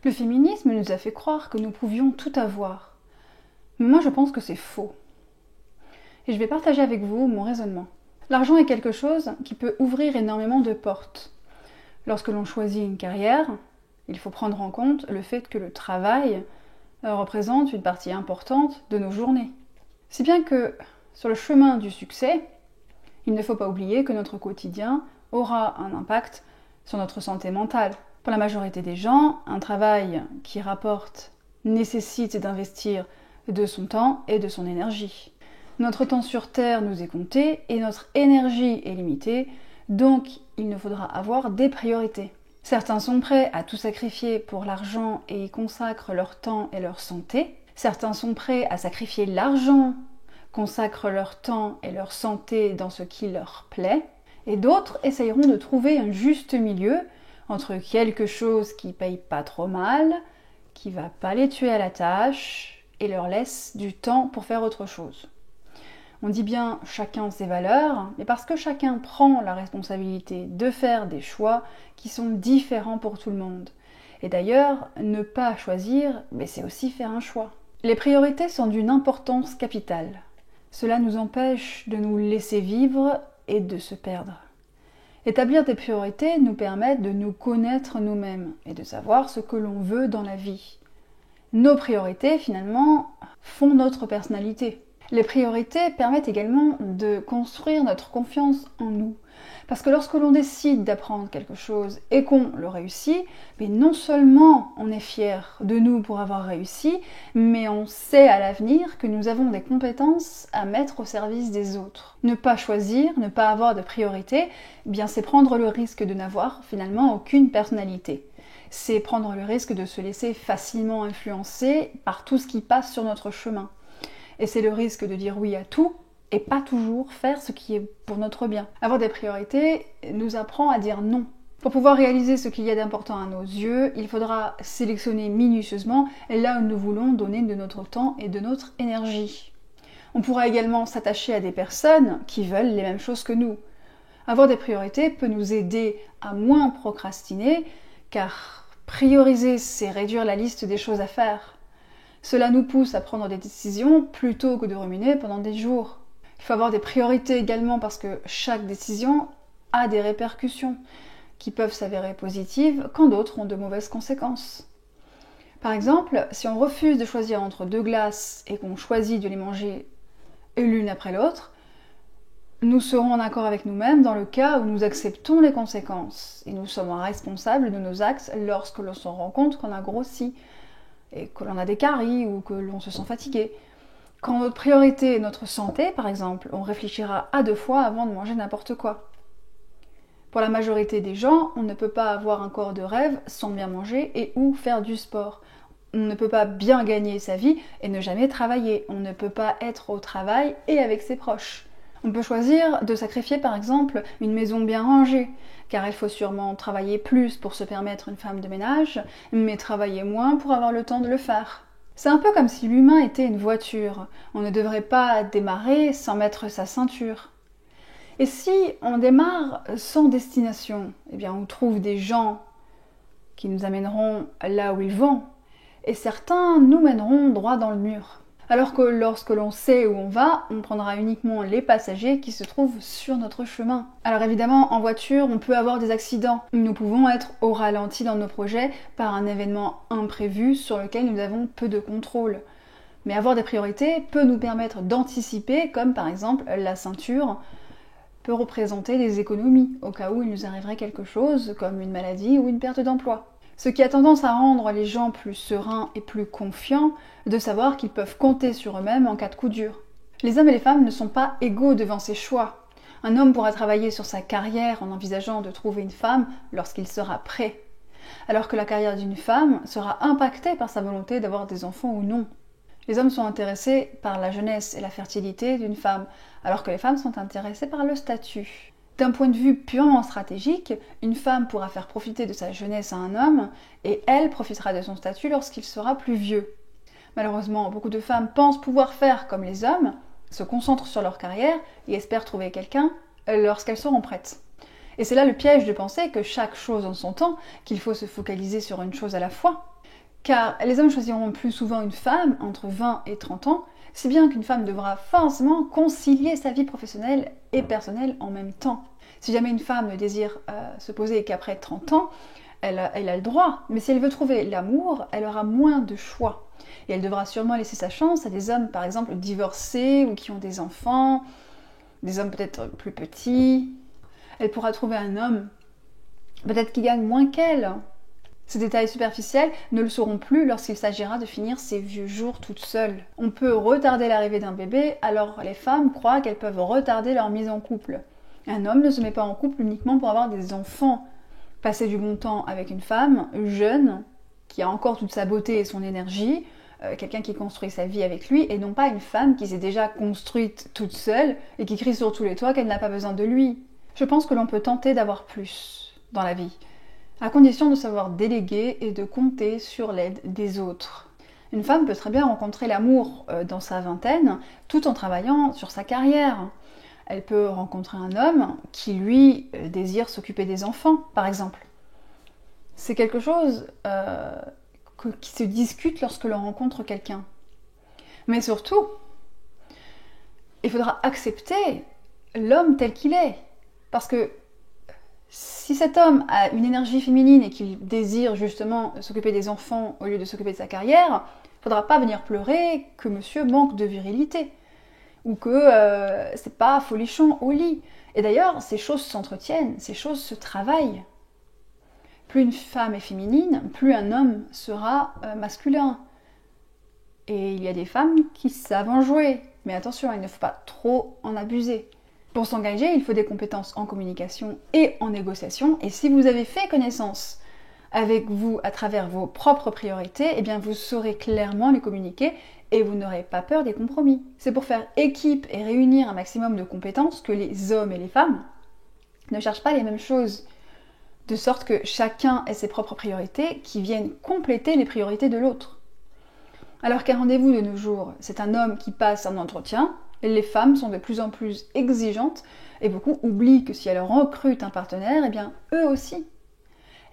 Le féminisme nous a fait croire que nous pouvions tout avoir. Mais moi je pense que c'est faux. Et je vais partager avec vous mon raisonnement. L'argent est quelque chose qui peut ouvrir énormément de portes. Lorsque l'on choisit une carrière, il faut prendre en compte le fait que le travail représente une partie importante de nos journées. Si bien que, sur le chemin du succès, il ne faut pas oublier que notre quotidien aura un impact sur notre santé mentale. Pour la majorité des gens, un travail qui rapporte nécessite d'investir de son temps et de son énergie. Notre temps sur Terre nous est compté et notre énergie est limitée, donc il nous faudra avoir des priorités. Certains sont prêts à tout sacrifier pour l'argent et y consacrent leur temps et leur santé. Certains sont prêts à sacrifier l'argent, consacrent leur temps et leur santé dans ce qui leur plaît. Et d'autres essayeront de trouver un juste milieu entre quelque chose qui paye pas trop mal, qui va pas les tuer à la tâche et leur laisse du temps pour faire autre chose. On dit bien chacun ses valeurs, mais parce que chacun prend la responsabilité de faire des choix qui sont différents pour tout le monde. Et d'ailleurs, ne pas choisir, mais c'est aussi faire un choix. Les priorités sont d'une importance capitale. Cela nous empêche de nous laisser vivre et de se perdre. Établir des priorités nous permet de nous connaître nous-mêmes et de savoir ce que l'on veut dans la vie. Nos priorités, finalement, font notre personnalité. Les priorités permettent également de construire notre confiance en nous. Parce que lorsque l'on décide d'apprendre quelque chose et qu'on le réussit, mais non seulement on est fier de nous pour avoir réussi, mais on sait à l'avenir que nous avons des compétences à mettre au service des autres. Ne pas choisir, ne pas avoir de priorité, eh bien c'est prendre le risque de n'avoir finalement aucune personnalité. C'est prendre le risque de se laisser facilement influencer par tout ce qui passe sur notre chemin. Et c'est le risque de dire oui à tout et pas toujours faire ce qui est pour notre bien. Avoir des priorités nous apprend à dire non. Pour pouvoir réaliser ce qu'il y a d'important à nos yeux, il faudra sélectionner minutieusement là où nous voulons donner de notre temps et de notre énergie. On pourra également s'attacher à des personnes qui veulent les mêmes choses que nous. Avoir des priorités peut nous aider à moins procrastiner, car prioriser, c'est réduire la liste des choses à faire. Cela nous pousse à prendre des décisions plutôt que de ruminer pendant des jours. Il faut avoir des priorités également parce que chaque décision a des répercussions qui peuvent s'avérer positives quand d'autres ont de mauvaises conséquences. Par exemple, si on refuse de choisir entre deux glaces et qu'on choisit de les manger l'une après l'autre, nous serons en accord avec nous-mêmes dans le cas où nous acceptons les conséquences et nous sommes responsables de nos actes lorsque l'on se rend compte qu'on a grossi et que l'on a des caries ou que l'on se sent fatigué. Quand notre priorité est notre santé, par exemple, on réfléchira à 2 fois avant de manger n'importe quoi. Pour la majorité des gens, on ne peut pas avoir un corps de rêve sans bien manger et ou faire du sport. On ne peut pas bien gagner sa vie et ne jamais travailler. On ne peut pas être au travail et avec ses proches. On peut choisir de sacrifier par exemple une maison bien rangée, car il faut sûrement travailler plus pour se permettre une femme de ménage, mais travailler moins pour avoir le temps de le faire. C'est un peu comme si l'humain était une voiture. On ne devrait pas démarrer sans mettre sa ceinture. Et si on démarre sans destination, eh bien on trouve des gens qui nous amèneront là où ils vont, et certains nous mèneront droit dans le mur. Alors que lorsque l'on sait où on va, on prendra uniquement les passagers qui se trouvent sur notre chemin. Alors évidemment, en voiture, on peut avoir des accidents. Nous pouvons être au ralenti dans nos projets par un événement imprévu sur lequel nous avons peu de contrôle. Mais avoir des priorités peut nous permettre d'anticiper, comme par exemple la ceinture peut représenter des économies au cas où il nous arriverait quelque chose comme une maladie ou une perte d'emploi. Ce qui a tendance à rendre les gens plus sereins et plus confiants de savoir qu'ils peuvent compter sur eux-mêmes en cas de coup dur. Les hommes et les femmes ne sont pas égaux devant ses choix. Un homme pourra travailler sur sa carrière en envisageant de trouver une femme lorsqu'il sera prêt, alors que la carrière d'une femme sera impactée par sa volonté d'avoir des enfants ou non. Les hommes sont intéressés par la jeunesse et la fertilité d'une femme, alors que les femmes sont intéressées par le statut. D'un point de vue purement stratégique, une femme pourra faire profiter de sa jeunesse à un homme et elle profitera de son statut lorsqu'il sera plus vieux. Malheureusement, beaucoup de femmes pensent pouvoir faire comme les hommes, se concentrent sur leur carrière et espèrent trouver quelqu'un lorsqu'elles seront prêtes. Et c'est là le piège de penser que chaque chose en son temps, qu'il faut se focaliser sur une chose à la fois. Car les hommes choisiront plus souvent une femme entre 20 et 30 ans, si bien qu'une femme devra forcément concilier sa vie professionnelle et personnelle en même temps. Si jamais une femme ne désire se poser qu'après 30 ans, elle a le droit, mais si elle veut trouver l'amour, elle aura moins de choix. Et elle devra sûrement laisser sa chance à des hommes, par exemple, divorcés ou qui ont des enfants, des hommes peut-être plus petits. Elle pourra trouver un homme, peut-être qui gagne moins qu'elle. Ces détails superficiels ne le seront plus lorsqu'il s'agira de finir ses vieux jours toute seule. On peut retarder l'arrivée d'un bébé, alors les femmes croient qu'elles peuvent retarder leur mise en couple. Un homme ne se met pas en couple uniquement pour avoir des enfants. Passer du bon temps avec une femme jeune, qui a encore toute sa beauté et son énergie, quelqu'un qui construit sa vie avec lui, et non pas une femme qui s'est déjà construite toute seule et qui crie sur tous les toits qu'elle n'a pas besoin de lui. Je pense que l'on peut tenter d'avoir plus dans la vie, à condition de savoir déléguer et de compter sur l'aide des autres. Une femme peut très bien rencontrer l'amour dans sa vingtaine, tout en travaillant sur sa carrière. Elle peut rencontrer un homme qui, lui, désire s'occuper des enfants, par exemple. C'est quelque chose qui se discute lorsque l'on rencontre quelqu'un. Mais surtout, il faudra accepter l'homme tel qu'il est. Parce que si cet homme a une énergie féminine et qu'il désire justement s'occuper des enfants au lieu de s'occuper de sa carrière, il ne faudra pas venir pleurer que monsieur manque de virilité. Ou que c'est pas folichon au lit. Et d'ailleurs, ces choses s'entretiennent, ces choses se travaillent. Plus une femme est féminine, plus un homme sera masculin. Et il y a des femmes qui savent en jouer. Mais attention, il ne faut pas trop en abuser. Pour s'engager, il faut des compétences en communication et en négociation. Et si vous avez fait connaissance avec vous à travers vos propres priorités, eh bien vous saurez clairement les communiquer et vous n'aurez pas peur des compromis. C'est pour faire équipe et réunir un maximum de compétences que les hommes et les femmes ne cherchent pas les mêmes choses, de sorte que chacun ait ses propres priorités qui viennent compléter les priorités de l'autre. Alors qu'un rendez-vous de nos jours, c'est un homme qui passe un entretien, les femmes sont de plus en plus exigeantes et beaucoup oublient que si elles recrutent un partenaire, eh bien eux aussi.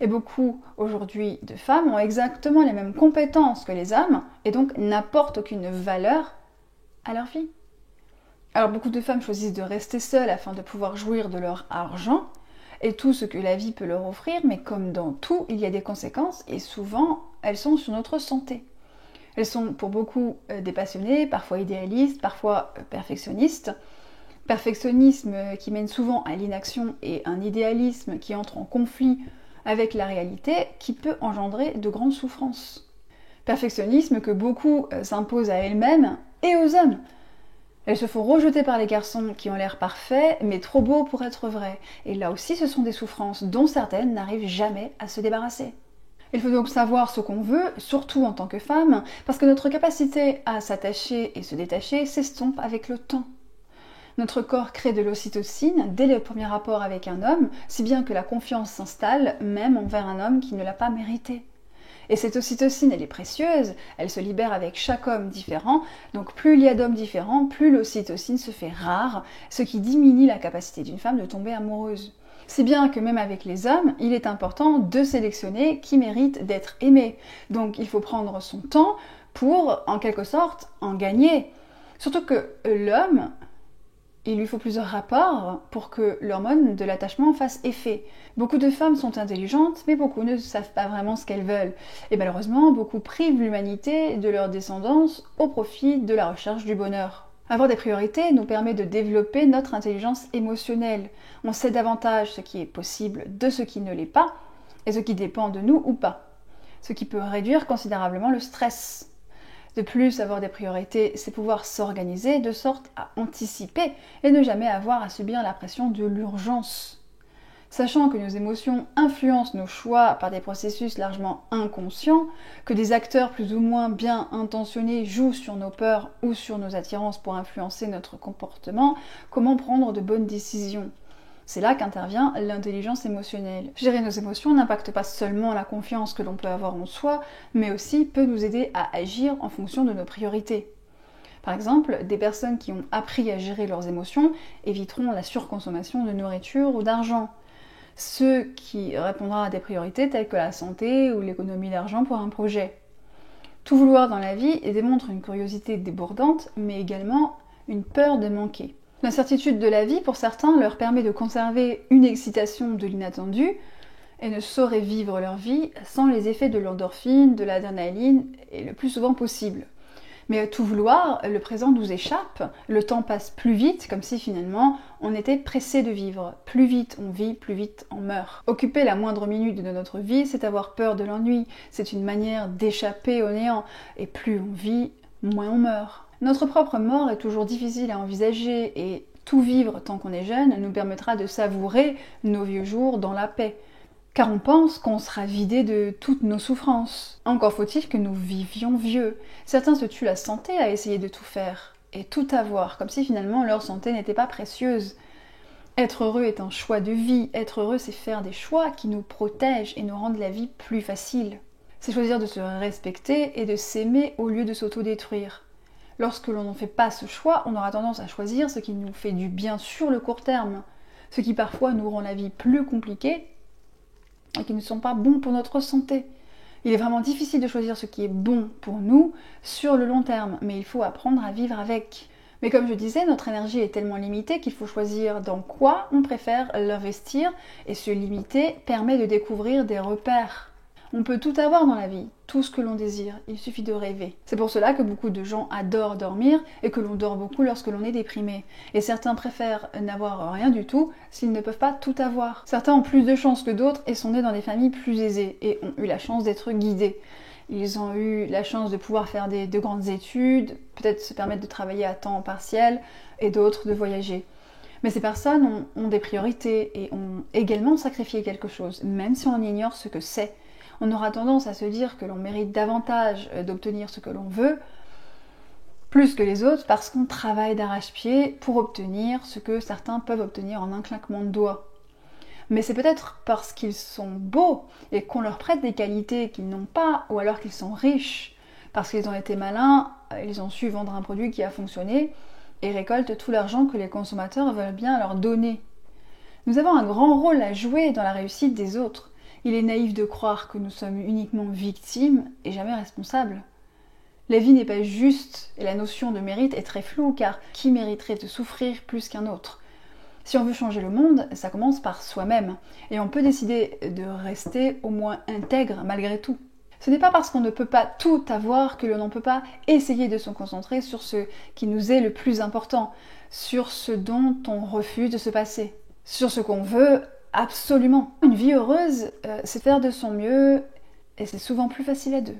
Et beaucoup, aujourd'hui, de femmes ont exactement les mêmes compétences que les hommes et donc n'apportent aucune valeur à leur vie. Alors beaucoup de femmes choisissent de rester seules afin de pouvoir jouir de leur argent et tout ce que la vie peut leur offrir, mais comme dans tout, il y a des conséquences et souvent, elles sont sur notre santé. Elles sont pour beaucoup des passionnées, parfois idéalistes, parfois perfectionnistes. Perfectionnisme qui mène souvent à l'inaction et un idéalisme qui entre en conflit avec la réalité qui peut engendrer de grandes souffrances. Perfectionnisme que beaucoup s'imposent à elles-mêmes et aux hommes. Elles se font rejeter par les garçons qui ont l'air parfaits, mais trop beaux pour être vrais. Et là aussi, ce sont des souffrances dont certaines n'arrivent jamais à se débarrasser. Il faut donc savoir ce qu'on veut, surtout en tant que femme, parce que notre capacité à s'attacher et se détacher s'estompe avec le temps. Notre corps crée de l'ocytocine dès le premier rapport avec un homme, si bien que la confiance s'installe même envers un homme qui ne l'a pas mérité. Et cette ocytocine, elle est précieuse, elle se libère avec chaque homme différent, donc plus il y a d'hommes différents, plus l'ocytocine se fait rare, ce qui diminue la capacité d'une femme de tomber amoureuse. Si bien que même avec les hommes, il est important de sélectionner qui mérite d'être aimé. Donc il faut prendre son temps pour, en quelque sorte, en gagner. Surtout que l'homme, il lui faut plusieurs rapports pour que l'hormone de l'attachement fasse effet. Beaucoup de femmes sont intelligentes, mais beaucoup ne savent pas vraiment ce qu'elles veulent. Et malheureusement, beaucoup privent l'humanité de leur descendance au profit de la recherche du bonheur. Avoir des priorités nous permet de développer notre intelligence émotionnelle. On sait davantage ce qui est possible de ce qui ne l'est pas, et ce qui dépend de nous ou pas. Ce qui peut réduire considérablement le stress. De plus, avoir des priorités, c'est pouvoir s'organiser de sorte à anticiper et ne jamais avoir à subir la pression de l'urgence. Sachant que nos émotions influencent nos choix par des processus largement inconscients, que des acteurs plus ou moins bien intentionnés jouent sur nos peurs ou sur nos attirances pour influencer notre comportement, comment prendre de bonnes décisions ? C'est là qu'intervient l'intelligence émotionnelle. Gérer nos émotions n'impacte pas seulement la confiance que l'on peut avoir en soi, mais aussi peut nous aider à agir en fonction de nos priorités. Par exemple, des personnes qui ont appris à gérer leurs émotions éviteront la surconsommation de nourriture ou d'argent. Ceux qui répondront à des priorités telles que la santé ou l'économie d'argent pour un projet. Tout vouloir dans la vie démontre une curiosité débordante, mais également une peur de manquer. L'incertitude de la vie, pour certains, leur permet de conserver une excitation de l'inattendu et ne sauraient vivre leur vie sans les effets de l'endorphine, de l'adrénaline, et le plus souvent possible. Mais à tout vouloir, le présent nous échappe, le temps passe plus vite, comme si finalement on était pressé de vivre. Plus vite on vit, plus vite on meurt. Occuper la moindre minute de notre vie, c'est avoir peur de l'ennui, c'est une manière d'échapper au néant, et plus on vit, moins on meurt. Notre propre mort est toujours difficile à envisager, et tout vivre tant qu'on est jeune nous permettra de savourer nos vieux jours dans la paix. Car on pense qu'on sera vidé de toutes nos souffrances. Encore faut-il que nous vivions vieux. Certains se tuent la santé à essayer de tout faire, et tout avoir, comme si finalement leur santé n'était pas précieuse. Être heureux est un choix de vie. Être heureux, c'est faire des choix qui nous protègent et nous rendent la vie plus facile. C'est choisir de se respecter et de s'aimer au lieu de s'autodétruire. Lorsque l'on ne fait pas ce choix, on aura tendance à choisir ce qui nous fait du bien sur le court terme, ce qui parfois nous rend la vie plus compliquée et qui ne sont pas bons pour notre santé. Il est vraiment difficile de choisir ce qui est bon pour nous sur le long terme, mais il faut apprendre à vivre avec. Mais comme je disais, notre énergie est tellement limitée qu'il faut choisir dans quoi on préfère l'investir, et se limiter permet de découvrir des repères. On peut tout avoir dans la vie, tout ce que l'on désire, il suffit de rêver. C'est pour cela que beaucoup de gens adorent dormir et que l'on dort beaucoup lorsque l'on est déprimé. Et certains préfèrent n'avoir rien du tout s'ils ne peuvent pas tout avoir. Certains ont plus de chance que d'autres et sont nés dans des familles plus aisées et ont eu la chance d'être guidés. Ils ont eu la chance de pouvoir faire de grandes études, peut-être se permettre de travailler à temps partiel et d'autres de voyager. Mais ces personnes ont des priorités et ont également sacrifié quelque chose, même si on ignore ce que c'est. On aura tendance à se dire que l'on mérite davantage d'obtenir ce que l'on veut, plus que les autres, parce qu'on travaille d'arrache-pied pour obtenir ce que certains peuvent obtenir en un claquement de doigts. Mais c'est peut-être parce qu'ils sont beaux et qu'on leur prête des qualités qu'ils n'ont pas, ou alors qu'ils sont riches, parce qu'ils ont été malins, ils ont su vendre un produit qui a fonctionné et récoltent tout l'argent que les consommateurs veulent bien leur donner. Nous avons un grand rôle à jouer dans la réussite des autres. Il est naïf de croire que nous sommes uniquement victimes et jamais responsables. La vie n'est pas juste et la notion de mérite est très floue, car qui mériterait de souffrir plus qu'un autre ? Si on veut changer le monde, ça commence par soi-même, et on peut décider de rester au moins intègre malgré tout. Ce n'est pas parce qu'on ne peut pas tout avoir que l'on ne peut pas essayer de se concentrer sur ce qui nous est le plus important, sur ce dont on refuse de se passer, sur ce qu'on veut absolument. Une vie heureuse, c'est faire de son mieux, et c'est souvent plus facile à deux.